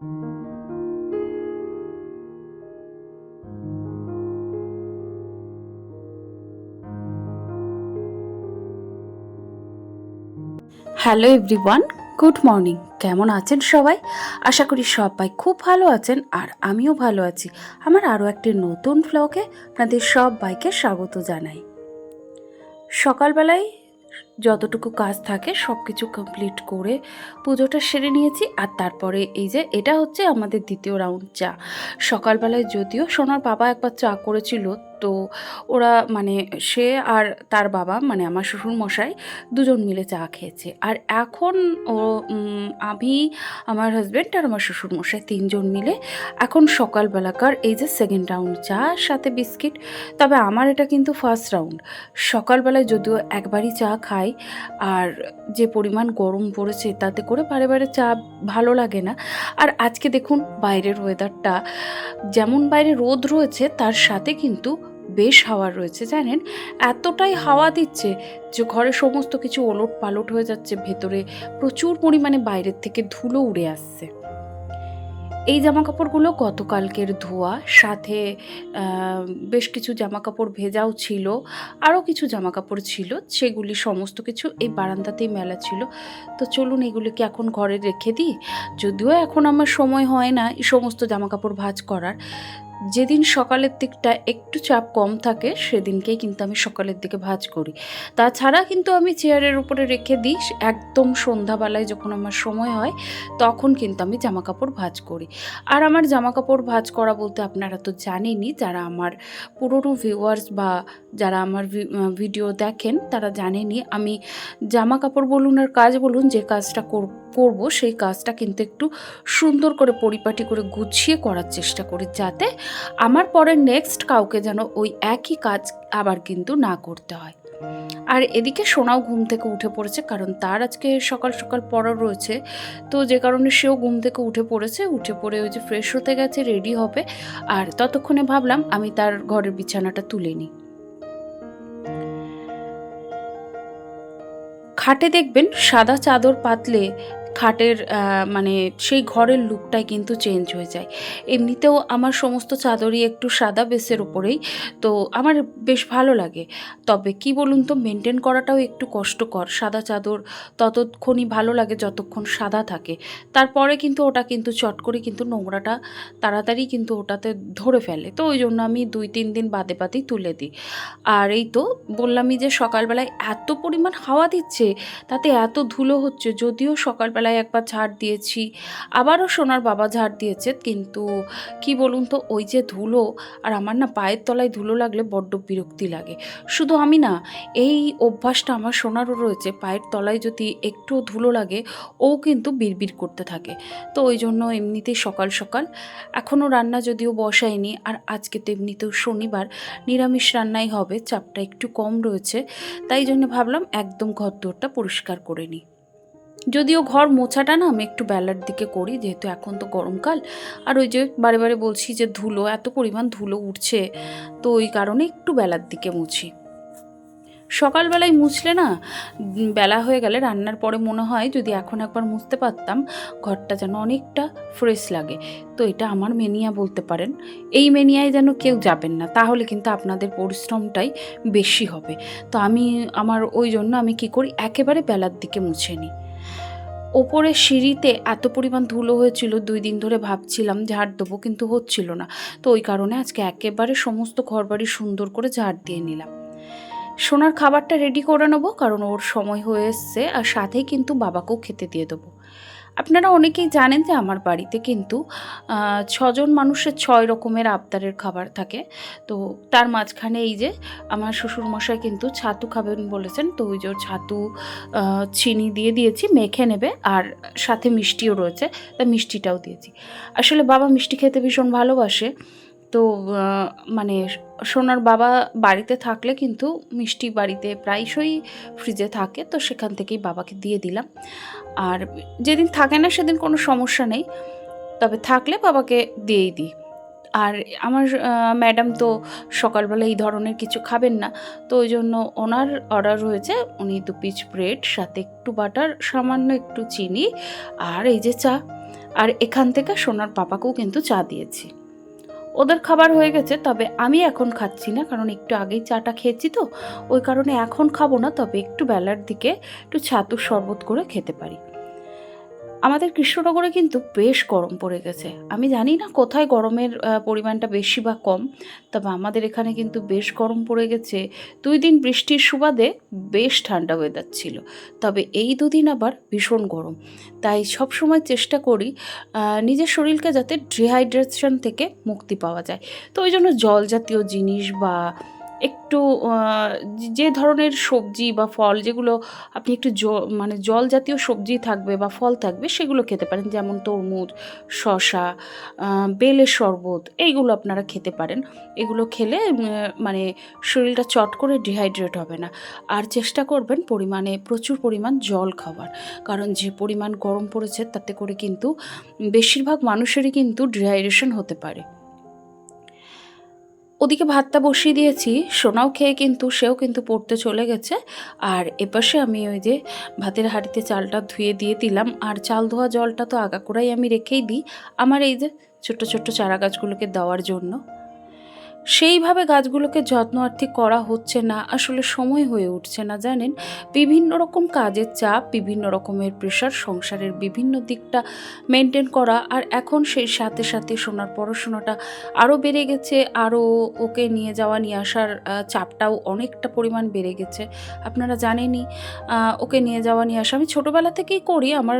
Hello everyone, good morning. কেমন আছেন সবাই? আশা করি সবাই খুব ভালো আছেন, আর আমিও ভালো আছি। আমার আরও একটি নতুন ভ্লগে আপনাদের সবাইকে স্বাগত জানাই। সকালবেলায় যতটুকু কাজ থাকে সব কিছু কমপ্লিট করে পুজোটা সেরে নিয়েছি। আর তারপরে এই যে এটা হচ্ছে আমাদের দ্বিতীয় রাউন্ড চা। সকালবেলায় যদিও সোনার বাবা একবার চা করেছিল, তো ওরা মানে সে আর তার বাবা মানে আমার শ্বশুর মশাই দুজন মিলে চা খেয়েছে। আর এখন ও আমি, আমার হাজব্যান্ড আর আমার শ্বশুর মশাই তিনজন মিলে এখন সকালবেলাকার এই যে সেকেন্ড রাউন্ড চা, সাথে বিস্কিট। তবে আমার এটা কিন্তু ফার্স্ট রাউন্ড। সকালবেলায় যদিও একবারই চা খাই, আর যে পরিমাণ গরম পড়েছে তাতে করে বারে বারে চা ভালো লাগে না। আর আজকে দেখুন বাইরের ওয়েদারটা, যেমন বাইরে রোদ রয়েছে তার সাথে কিন্তু বেশ হাওয়া রয়েছে। জানেন, এতটাই হাওয়া দিচ্ছে যে ঘরে সমস্ত কিছু ওলট পালট হয়ে যাচ্ছে, ভেতরে প্রচুর পরিমাণে বাইরের থেকে ধুলো উড়ে আসছে। এই জামাকাপড়গুলো গতকালকের ধোয়া, সাথে বেশ কিছু জামাকাপড় ভেজাও ছিল, আরও কিছু জামাকাপড় ছিল, সেগুলি সমস্ত কিছু এই বারান্দাতেই মেলা ছিল। তো চলুন এগুলিকে এখন ঘরে রেখে দিই। যদিও এখন আমার সময় হয় না এই সমস্ত জামাকাপড় ভাঁজ করার। যেদিন সকালের দিকটা একটু চাপ কম থাকে সেদিনকেই কিন্তু আমি সকালের দিকে ভাঁজ করি। তাছাড়া কিন্তু আমি চেয়ারের উপরে রেখে দিই। একদম সন্ধ্যাবেলায় যখন আমার সময় হয় তখন কিন্তু আমি জামাকাপড় ভাঁজ করি। আর আমার জামাকাপড় ভাঁজ করা বলতে আপনারা তো জানেনই, যারা আমার পুরনো ভিউয়ার্স বা যারা আমার ভিডিও দেখেন তারা জানেনই, আমি জামাকাপড় বলুন আর কাজ বলুন, যে কাজটা করব সেই কাজটা কিন্তু একটু সুন্দর করে পরিপাটি করে গুছিয়ে করার চেষ্টা করি, যাতে আমার পরে নেক্সট কাউকে যেন ওই একই কাজ আবার কিন্তু না করতে হয়। আর এদিকে সোনাও ঘুম থেকে উঠে পড়েছে, কারণ তার আজকে সকাল সকাল পড়া রয়েছে। তো যে কারণে সেও ঘুম থেকে উঠে পড়েছে, উঠে পড়ে ওই যে ফ্রেশ হতে গেছে, রেডি হবে। আর ততক্ষণে ভাবলাম আমি তার ঘরের বিছানাটা তুলে নিই। খাটে দেখবেন সাদা চাদর পাতলে খাটের মানে সেই ঘরের লুকটাই কিন্তু চেঞ্জ হয়ে যায়। এমনিতেও আমার সমস্ত চাদরই একটু সাদা বেসের উপরেই, তো আমার বেশ ভালো লাগে। তবে কি বলুন তো, মেনটেন করাটাও একটু কষ্টকর। সাদা চাদর ততক্ষণই ভালো লাগে যতক্ষণ সাদা থাকে, তারপরে কিন্তু ওটা কিন্তু চট করে কিন্তু নোংরাটা তাড়াতাড়ি কিন্তু ওটাতে ধরে ফেলে। তো ওই জন্য আমি 2-3 দিন বাদে বাদেই তুলে দিই। আর এই তো বললামই যে সকালবেলায় এত পরিমাণ হাওয়া দিচ্ছে, তাতে এত ধুলো হচ্ছে। যদিও সকালবেলায় একবার ঝাড় দিয়েছি, আবারও সোনার বাবা ঝাড় দিয়েছে, কিন্তু কি বলুন তো, ওই যে ধুলো, আর আমার না পায়ের তলায় ধুলো লাগলে বড্ড বিরক্তি লাগে। শুধু আমি না, এই অভ্যাসটা আমার সোনারও রয়েছে, পায়ের তলায় যদি একটু ধুলো লাগে ও কিন্তু বিড়বিড় করতে থাকে। তো ওই জন্য এমনিতেই সকাল সকাল, এখনও রান্না যদিও বসাইনি, আর আজকে তো এমনিতেও শনিবার, নিরামিষ রান্নাই হবে, চাপটা একটু কম রয়েছে, তাই জন্য ভাবলাম একদম ঘরদোরটা পরিষ্কার করে নিই। যদিও ঘর মোছাটা না আমি একটু বেলার দিকে করি, যেহেতু এখন তো গরমকাল, আর ওই যে বারে বারে বলছি যে ধুলো, এত পরিমাণ ধুলো উঠছে, তো ওই কারণে একটু বেলার দিকে মুছি। সকালবেলায় মুছলে না বেলা হয়ে গেলে রান্নার পরে মনে হয় যদি এখন একবার মুছতে পারতাম, ঘরটা যেন অনেকটা ফ্রেশ লাগে। তো এটা আমার মেনিয়া বলতে পারেন। এই মেনিয়ায় যেন কেউ যাবেন না, তাহলে কিন্তু আপনাদের পরিশ্রমটাই বেশি হবে। তো আমার ওই জন্য আমি কি করি, একেবারে বেলার দিকে মুছে নিই। ওপরে সিঁড়িতে এত পরিমাণ ধুলো হয়েছিল, 2 দিন ধরে ভাবছিলাম ঝাড় দেবো, কিন্তু হচ্ছিল না। তো ওই কারণে আজকে একেবারে সমস্ত ঘরবাড়ি সুন্দর করে ঝাড় দিয়ে নিলাম। সোনার খাবারটা রেডি করে নেবো, কারণ ওর সময় হয়ে এসছে, আর সাথেই কিন্তু বাবাকেও খেতে দিয়ে দেবো। আপনারা অনেকেই জানেন যে আমার বাড়িতে কিন্তু 6 জন মানুষের 6 রকমের আবদারের খাবার থাকে। তো তার মাঝখানে এই যে আমার শ্বশুরমশাই কিন্তু ছাতু খাবেন বলেছেন, তো ওই যে ছাতু চিনি দিয়ে দিয়েছি, মেখে নেবে, আর সাথে মিষ্টিও রয়েছে, তা মিষ্টিটাও দিয়েছি। আসলে বাবা মিষ্টি খেতে ভীষণ ভালোবাসে। তো মানে সোনার বাবা বাড়িতে থাকলে কিন্তু মিষ্টি বাড়িতে প্রায়শই ফ্রিজে থাকে, তো সেখান থেকেই বাবাকে দিয়ে দিলাম। আর যেদিন থাকে না সেদিন কোনো সমস্যা নেই, তবে থাকলে বাবাকে দিয়েই দিই। আর আমার ম্যাডাম তো সকালবেলা এই ধরনের কিছু খাবেন না, তো ওই জন্য ওনার অর্ডার হয়েছে, উনি 2 পিস ব্রেড, সাথে একটু বাটার, সামান্য একটু চিনি, আর এই যে চা। আর এখান থেকে সোনার পাপাকেও কিন্তু চা দিয়েছি। ওদের খাবার হয়ে গেছে, তবে আমি এখন খাচ্ছি না, কারণ একটু আগেই চাটা খেয়েছি তো, ওই কারণে এখন খাবো না। তবে একটু বেলার দিকে একটু ছাতুর শরবত করে খেতে পারি। আমাদের কৃষ্ণনগরে কিন্তু বেশ গরম পড়ে গেছে। আমি জানি না কোথায় গরমের পরিমাণটা বেশি বা কম, তবে আমাদের এখানে কিন্তু বেশ গরম পড়ে গেছে। 2 দিন বৃষ্টির সুবাদে বেশ ঠান্ডা ওয়েদার ছিল, তবে এই 2 দিন আবার ভীষণ গরম। তাই সব সময় চেষ্টা করি নিজের শরীরকে যাতে ডিহাইড্রেশন থেকে মুক্তি পাওয়া যায়। তো ওই জন্য জল জাতীয় জিনিস বা একটু যে ধরনের সবজি বা ফল, যেগুলো আপনি একটু মানে জল জাতীয় সবজি থাকবে বা ফল থাকবে, সেগুলো খেতে পারেন। যেমন তরমুজ, শসা, বেলের শরবত, এইগুলো আপনারা খেতে পারেন। এগুলো খেলে মানে শরীরটা চট করে ডিহাইড্রেট হবে না। আর চেষ্টা করবেন প্রচুর পরিমাণ জল খাওয়ার, কারণ যে পরিমাণ গরম পড়েছে তাতে করে কিন্তু বেশিরভাগ মানুষেরই কিন্তু ডিহাইড্রেশন হতে পারে। ওদিকে ভাতটা বসিয়ে দিয়েছি, সোনাও খেয়ে কিন্তু সেও কিন্তু পড়তে চলে গেছে। আর এপাশে আমি ওই যে ভাতের হাঁড়িতে চালটা ধুয়ে দিয়ে দিলাম। আর চাল ধোয়া জলটা তো আগাগোড়াই আমি রেখেই দিই আমার এই যে ছোট্ট ছোট্ট চারা গাছগুলোকে দেওয়ার জন্য। সেইভাবে গাছগুলোকে যত্নার্থী করা হচ্ছে না, আসলে সময় হয়ে উঠছে না, জানেন। বিভিন্ন রকম কাজের চাপ, বিভিন্ন রকমের প্রেশার, সংসারের বিভিন্ন দিকটা মেনটেন করা, আর এখন সেই সাথে সাথে সোনার পড়াশোনাটা আরও বেড়ে গেছে। আরও ওকে নিয়ে যাওয়া নিয়ে আসার চাপটাও অনেকটা পরিমাণ বেড়ে গেছে। আপনারা জানেনই ওকে নিয়ে যাওয়া নিয়ে আসা আমি ছোটোবেলা থেকেই করি। আমার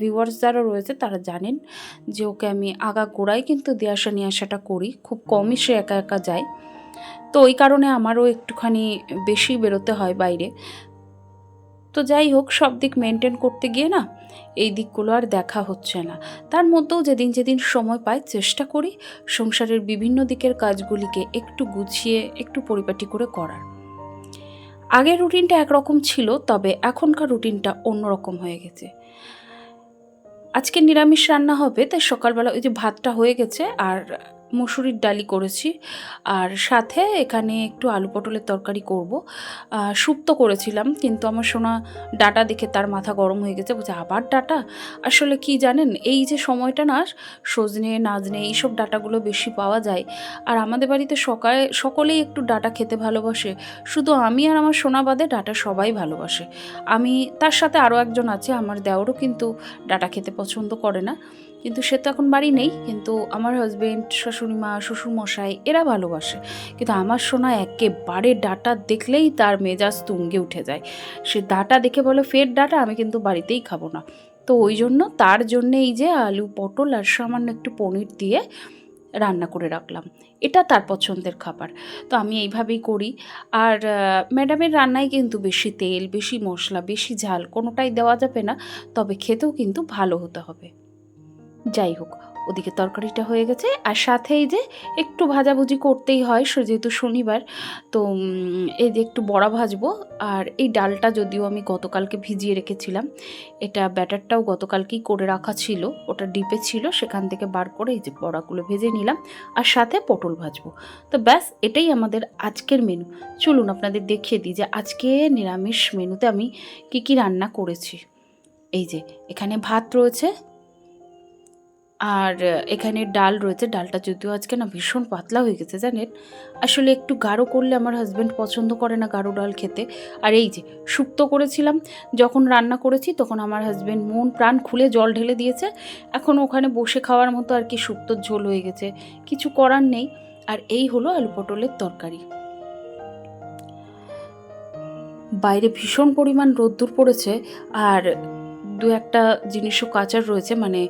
ভিউয়ার্স যারা রয়েছে তারা জানেন যে ওকে আমি আগাগোড়াই কিন্তু দিয়ে আসা নিয়ে আসাটা করি, খুব কমই সে একা একা যায়। তো ওই কারণে আমারও একটুখানি বেশি বেরোতে হয় বাইরে। তো যাই হোক, সব দিক মেনটেন করতে গিয়ে না এই দিকগুলো আর দেখা হচ্ছে না। তার মধ্যেও যেদিন যেদিন সময় পাই চেষ্টা করি সংসারের বিভিন্ন দিকের কাজগুলিকে একটু গুছিয়ে একটু পরিপাটি করে করার। আগের রুটিনটা একরকম ছিল, তবে এখনকার রুটিনটা অন্যরকম হয়ে গেছে। আজকে নিরামিষ রান্না হবে, তাই সকালবেলা ওই যে ভাতটা হয়ে গেছে আর মসুরির ডালি করেছি, আর সাথে এখানে একটু আলু পটলের তরকারি করব। শুক্তো করেছিলাম, কিন্তু আমার সোনা ডাটা দেখে তার মাথা গরম হয়ে গেছে, বলছে আবার ডাটা। আসলে কি জানেন, এই যে সময়টা না সজনে নাজনে এইসব ডাটাগুলো বেশি পাওয়া যায়, আর আমাদের বাড়িতে সকলেই একটু ডাটা খেতে ভালোবাসে। শুধু আমি আর আমার সোনা বাদে ডাটা সবাই ভালোবাসে। আমি তার সাথে আরও একজন আছে, আমার দেওরও কিন্তু ডাটা খেতে পছন্দ করে না, কিন্তু সে তো এখন বাড়ি নেই। কিন্তু আমার হাজবেন্ড, শাশুড়িমা, শ্বশুরমশাই এরা ভালোবাসে। কিন্তু আমার সোনা একেবারে ডাটা দেখলেই তার মেজাজ তুঙ্গে উঠে যায়। সে ডাটা দেখে বলে ফের ডাটা, আমি কিন্তু বাড়িতেই খাবো না। তো ওই জন্য তার জন্যে এই যে আলু পটল আর সামান্য একটু পনির দিয়ে রান্না করে রাখলাম, এটা তার পছন্দের খাবার। তো আমি এইভাবেই করি। আর ম্যাডামের রান্নায় কিন্তু বেশি তেল, বেশি মশলা, বেশি ঝাল কোনোটাই দেওয়া যাবে না, তবে খেতেও কিন্তু ভালো হতে হবে। যাই হোক, ওদিকে তরকারিটা হয়ে গেছে, আর সাথেই যে একটু ভাজাভুজি করতেই হয় যেহেতু শনিবার। তো এই যে একটু বড়া ভাজবো। আর এই ডালটা যদিও আমি গতকালকে ভিজিয়ে রেখেছিলাম, এটা ব্যাটারটাও গতকালকেই করে রাখা ছিল, ওটা ডিপে ছিল, সেখান থেকে বার করে এই যে বড়াগুলো ভেজে নিলাম, আর সাথে পটল ভাজবো। তো ব্যাস, এটাই আমাদের আজকের মেনু। চলুন আপনাদের দেখিয়ে দিই যে আজকে নিরামিষ মেনুতে আমি কি কি রান্না করেছি। এই যে এখানে ভাত রয়েছে, আর এখানে ডাল রয়েছে। ডালটা যদিও আজকে না ভীষণ পাতলা হয়ে গেছে, জানেন। আসলে একটু গাঢ় করলে আমার হাজব্যান্ড পছন্দ করে না গাঢ় ডাল খেতে। আর এই যে শুক্তো করেছিলাম, যখন রান্না করেছি তখন আমার হাজব্যান্ড মন প্রাণ খুলে জল ঢেলে দিয়েছে। এখন ওখানে বসে খাওয়ার মতো আর কি শুক্তোর ঝোল হয়ে গেছে, কিছু করার নেই। আর এই হলো আলু পটলের তরকারি। বাইরে ভীষণ পরিমাণ রোদ্দুর পড়েছে, আর দু একটা জিনিসও কাচার রয়েছে, মানে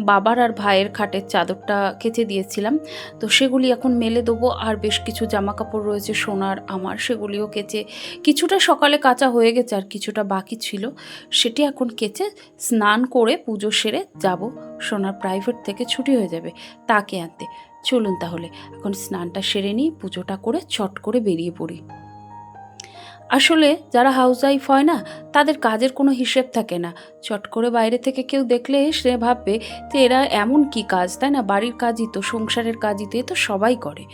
বাবার আর ভাইয়ের খাটের চাদরটা কেচে দিয়েছিলাম, তো সেগুলি এখন মেলে দেবো। আর বেশ কিছু জামা কাপড় রয়েছে সোনার আমার, সেগুলিও কেচে কিছুটা সকালে কাচা হয়ে গেছে, আর কিছুটা বাকি ছিল, সেটি এখন কেচে স্নান করে পুজো সেরে যাব। সোনার প্রাইভেট থেকে ছুটি হয়ে যাবে তাকে আনতে। চলুন তাহলে এখন স্নানটা সেরে নিই, পুজোটা করে চট করে বেরিয়ে পড়ি। আসলে যারা হাউসওয়াইফ হয় না, তাদের কাজের কোনো হিসেব থাকে না। চট করে বাইরে থেকে কেউ দেখলে সে ভাববে যে এরা এমন কি কাজ, তাই না? বাড়ির কাজই তো, সংসারের কাজই তো, এ তো সবাই করে।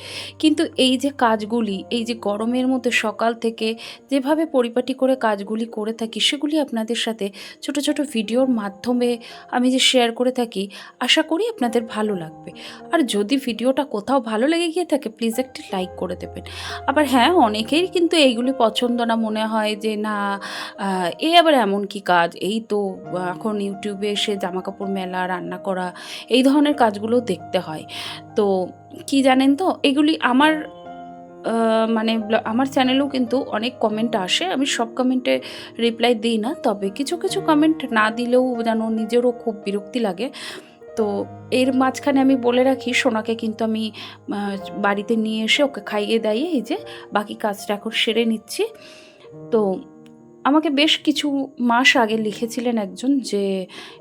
কিন্তু এই যে কাজগুলি, এই যে গরমের মধ্যে সকাল থেকে যেভাবে পরিপাটি করে কাজগুলি করে থাকি, সেগুলি আপনাদের সাথে ছোট ছোট ভিডিওর মাধ্যমে আমি যে শেয়ার করে থাকি, আশা করি আপনাদের ভালো লাগবে। আর যদি ভিডিওটা কোথাও ভালো লেগে গিয়ে থাকে, প্লিজ একটি লাইক করে দেবেন। আবার হ্যাঁ, অনেকেই কিন্তু এইগুলি পছন্দ না, মনে হয় যে না, এ আবার এমন কি কাজ, এই তো এখন ইউটিউবে এসে জামাকাপড় মেলা, রান্না করা, এই ধরনের কাজগুলো দেখতে হয়। তো কি জানেন তো, এগুলি আমার মানে আমার চ্যানেলেও কিন্তু অনেক কমেন্ট আসে, আমি সব কমেন্টে রিপ্লাই দিই না, তবে কিছু কিছু কমেন্ট না দিলেও যেন নিজেরও খুব বিরক্তি লাগে। তো এর মাঝখানে আমি বলে রাখি, সোনাকে কিন্তু আমি আ বাড়িতে নিয়ে এসে ওকে খাইয়ে দাইয়ে এই যে বাকি কাজটা এখন সেরে নিচ্ছি। তো আমাকে বেশ কিছু মাস আগে লিখেছিলেন একজন যে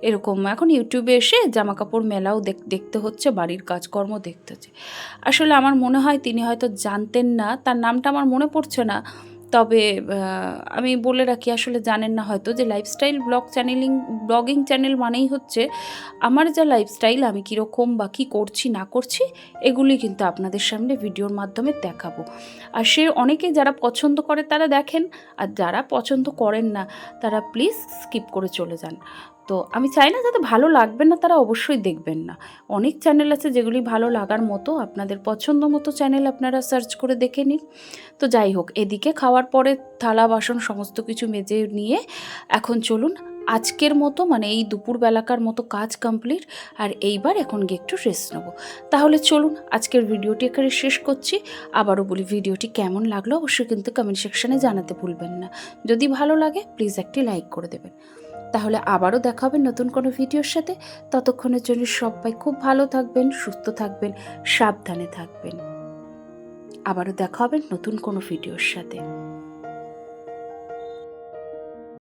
এরকম এখন ইউটিউবে এসে জামাকাপড় মেলাও দেখতে হচ্ছে, বাড়ির কাজকর্ম দেখতে হচ্ছে। আসলে আমার মনে হয় তিনি হয়তো জানতেন না, তার নামটা আমার মনে পড়ছে না। তবে আমি বলে রাখি, আসলে জানেন না হয়তো যে লাইফস্টাইল ব্লগিং চ্যানেল মানেই হচ্ছে আমার যা লাইফস্টাইল, আমি কীরকম বা কী করছি না করছি, এগুলি কিন্তু আপনাদের সামনে ভিডিওর মাধ্যমে দেখাবো। আর সে অনেকে যারা পছন্দ করে তারা দেখেন, আর যারা পছন্দ করেন না তারা প্লিজ স্কিপ করে চলে যান। তো আমি চাই না, যাতে ভালো লাগবে না তারা অবশ্যই দেখবেন না। অনেক চ্যানেল আছে যেগুলি ভালো লাগার মতো, আপনাদের পছন্দ মতো চ্যানেল আপনারা সার্চ করে দেখে নিন। তো যাই হোক, এদিকে খাওয়ার পরে থালা বাসন সমস্ত কিছু মেজে নিয়ে এখন চলুন, আজকের মতো মানে এই দুপুরবেলাকার মতো কাজ কমপ্লিট। আর এইবার এখন গিয়ে একটু রেস্ট নেবো। তাহলে চলুন, আজকের ভিডিওটি এখানে শেষ করছি। আবারও বলি, ভিডিওটি কেমন লাগলো অবশ্যই কিন্তু কমেন্ট সেকশানে জানাতে ভুলবেন না। যদি ভালো লাগে প্লিজ একটি লাইক করে দেবেন। তাহলে আবারও দেখা হবে নতুন কোনো ভিডিওর সাথে। ততক্ষণের জন্য সবাই খুব ভালো থাকবেন, সুস্থ থাকবেন, সাবধানে থাকবেন। আবারও দেখা হবে নতুন কোনো ভিডিওর সাথে।